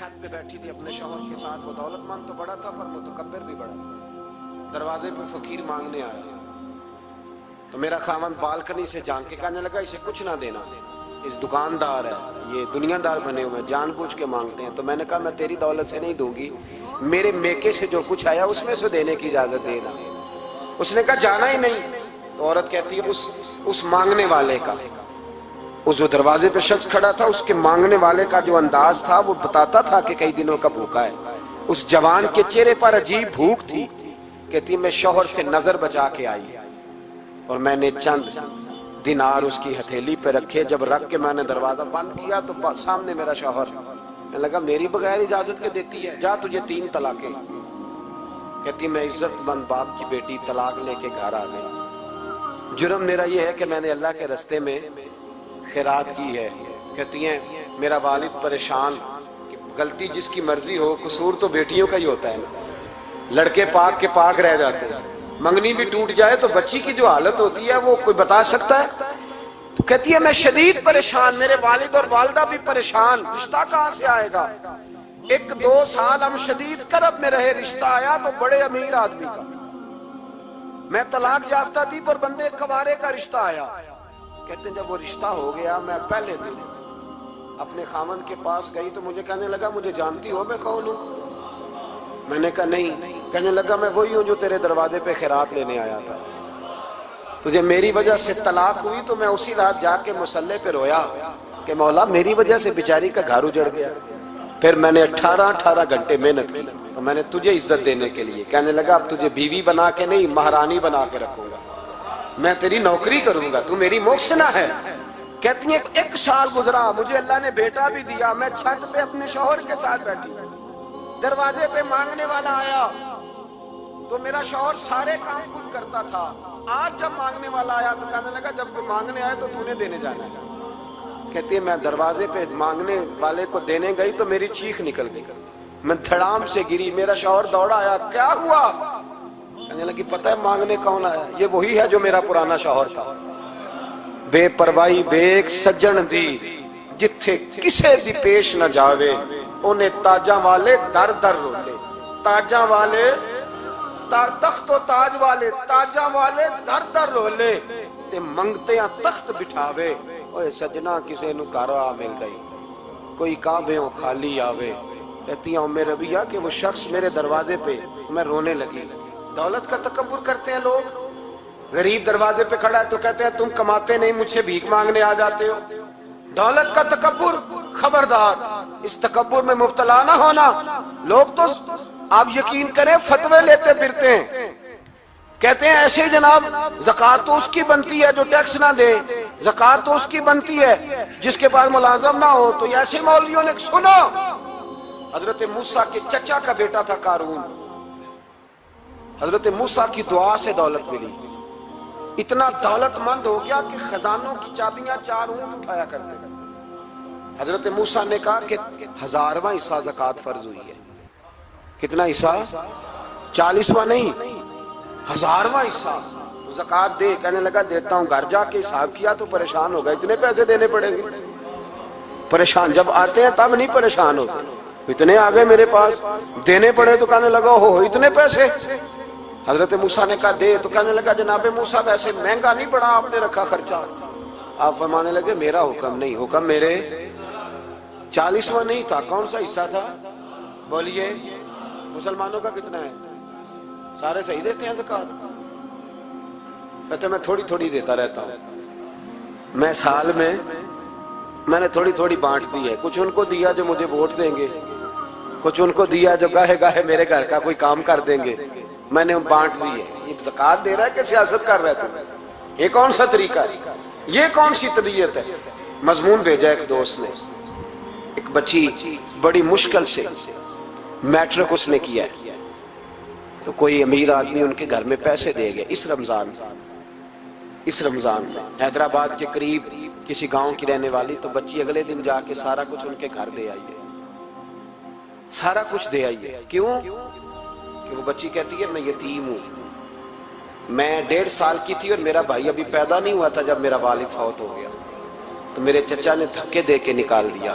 چھت پہ بیٹھی تھی اپنے شوہر کے ساتھ. وہ دولت مند تو بڑا تھا پر متکبر بھی بڑا تھا. دروازے پہ فقیر مانگنے آیا تو میرا خاوند بالکنی سے جھانک کے کہنے لگا اسے کچھ نہ دینا, اس دکاندار ہے, یہ دنیا دار بنے ہوئے ہیں, جان بوجھ کے مانگتے ہیں. تو میں نے کہا میں تیری دولت سے نہیں دوں گی, میرے میکے سے جو کچھ آیا اس میں سے دینے کی اجازت دینا. اس نے کہا جانا ہی نہیں. تو عورت کہتی ہے اس مانگنے والے کا, اس جو دروازے پہ شخص کھڑا تھا اس کے مانگنے والے کا جو انداز تھا وہ بتاتا تھا کہ کئی دنوں کا بھوکا ہے. اس جوان کے چہرے پر عجیب بھوک تھی. کہتی میں شوہر سے نظر بچا کے آئی اور میں نے چند دینار اس کی ہتھیلی پہ رکھے. جب رکھ کے میں نے دروازہ بند کیا تو سامنے میرا شوہر. میں لگا میری بغیر اجازت کے دیتی ہے, جا تجھے 3 طلاقیں. کہتی میں عزت مند باپ کی بیٹی طلاق لے کے گھر آ گئی. جرم میرا یہ ہے کہ میں نے اللہ کے رستے میں خیرات کی ہے. کہتی ہیں میرا والد پریشان, غلطی جس کی مرضی ہو, قصور تو بیٹیوں کا ہی ہوتا ہے نا. لڑکے پاک کے پاک رہ جاتے ہیں, منگنی بھی ٹوٹ جائے تو بچی کی جو حالت ہوتی ہے وہ کوئی بتا سکتا ہے. تو کہتی ہے میں شدید پریشان, میرے والد اور والدہ بھی پریشان, رشتہ کہاں سے آئے گا. 1-2 سال ہم شدید کرب میں رہے, رشتہ آیا تو بڑے امیر آدمی کا. میں طلاق یافتہ تھی پر بندے کوارے کا رشتہ آیا. کہتے ہیں جب وہ رشتہ ہو گیا میں پہلے دن اپنے خاوند کے پاس گئی تو مجھے کہنے لگا مجھے جانتی ہو میں کون ہوں. میں نے کہا نہیں. کہنے لگا میں وہی ہوں جو تیرے دروازے پہ خیرات لینے آیا تھا. تجھے میری وجہ سے طلاق ہوئی تو میں اسی رات جا کے مصلے پہ رویا کہ مولا میری وجہ سے بیچاری کا گھر اجڑ گیا. پھر میں نے 18 گھنٹے محنت کی تو میں نے تجھے عزت دینے کے لیے. کہنے لگا اب تجھے بیوی بنا کے نہیں مہرانی بنا کے رکھوں گا, میں تیری نوکری کروں گا, تو میری محسنہ ہے. کہتی ہیں 1 سال گزرا, مجھے اللہ نے بیٹا بھی دیا. میں چھت پہ اپنے شوہر کے ساتھ بیٹھی, دروازے پہ مانگنے والا آیا تو میرا شوہر سارے کام خود کرتا تھا. آج جب مانگنے والا آیا تو کہنے لگا جب کوئی مانگنے آئے تو تو نے دینے جانا ہے. کہتی ہے میں دروازے پہ مانگنے والے کو دینے گئی تو میری چیخ نکل گئی, میں دھڑام سے گری. میرا شوہر دوڑا آیا, کیا ہوا. کہنے لگی پتہ ہے مانگنے کون آیا, یہ وہی ہے جو میرا پرانا شوہر تھا. بے پرواہی ویک سجن دی جتھے کسے دی پیش نہ جاوے, انہیں تاجاں والے در در رولے. تاجاں والے تخت و تاج والے, تاجاں والے در در رولے, تے منگتیاں تخت بٹھاوے. اوے سجنا کسے نو گھر آ مل گئی, کوئی کعبےوں خالی آوے. کہتی ہیں ام ربیہ کہ وہ شخص میرے دروازے پہ, میں رونے لگی. دولت کا تکبر کرتے ہیں لوگ. غریب دروازے پہ کھڑا ہے تو کہتے ہیں تم کماتے نہیں, مجھ سے بھیک مانگنے آ جاتے ہو. دولت کا تکبر, خبردار اس تکبر میں مبتلا نہ ہونا. لوگ تو آپ یقین کریں فتوے لیتے پھرتے ہیں, کہتے ہیں ایسے ہی جناب زکوٰۃ تو اس کی بنتی ہے جو ٹیکس نہ دے, زکوٰۃ تو اس کی بنتی ہے جس کے پاس ملازم نہ ہو. تو ایسے مولویوں نے سنو, حضرت موسیٰ کے چچا کا بیٹا تھا قارون, حضرت موسیٰ کی دعا سے دولت ملی. اتنا دولت مند ہو گیا کہ خزانوں کی چابیاں 4 اونٹ اٹھایا کرتے. حضرت موسیٰ نے کہا کہ 1000واں حصہ زکوٰۃ فرض ہوئی ہے. کتنا حصہ؟ 40واں نہیں, 1000واں حصہ زکوٰۃ دے. کہنے لگا دیتا ہوں. گھر جا کے حساب کیا تو پریشان ہو گئے, اتنے پیسے دینے پڑیں گے. پریشان جب آتے ہیں تب نہیں پریشان ہوتے, اتنے آگے میرے پاس دینے پڑے تو کہنے لگا ہو اتنے پیسے. حضرت موسیٰ نے کہا دے, تو کہنے لگا جناب موسیٰ ویسے مہنگا نہیں پڑا آپ نے رکھا خرچہ. آپ فرمانے لگے میرا حکم نہیں, حکم میرے 40واں نہیں تھا. کون سا حصہ تھا بولیے؟ مسلمانوں کا کتنا ہے؟ سارے صحیح دیتے ہیں زکوٰۃ؟ کہتے میں تھوڑی تھوڑی دیتا رہتا ہوں. میں سال میں نے تھوڑی تھوڑی بانٹ دی ہے. کچھ ان کو دیا جو مجھے ووٹ دیں گے, کچھ ان کو دیا جو گاہے گاہے میرے گھر کا کوئی کام کر دیں گے. میں نے بانٹ دی ہے. یہ زکوٰۃ دے رہا ہے کہ سیاست کر رہا ہے؟ یہ کون سا طریقہ ہے؟ یہ کون سی طبیعت ہے؟ مضمون بھیجا ایک دوست نے, ایک بچی بڑی مشکل سے میٹرک اس نے کیا ہے, تو کوئی امیر آدمی ان کے گھر میں پیسے دے گیا اس رمضان میں. حیدرآباد کے قریب کسی گاؤں کی رہنے والی, تو بچی اگلے دن جا کے سارا کچھ ان کے گھر دے آئی ہے, سارا کچھ دے آئی ہے. کیوں؟ کہ وہ بچی کہتی ہے میں یتیم ہوں, میں 1.5 سال کی تھی اور میرا بھائی ابھی پیدا نہیں ہوا تھا جب میرا والد فوت ہو گیا, تو میرے چچا نے دھکے دے کے نکال دیا.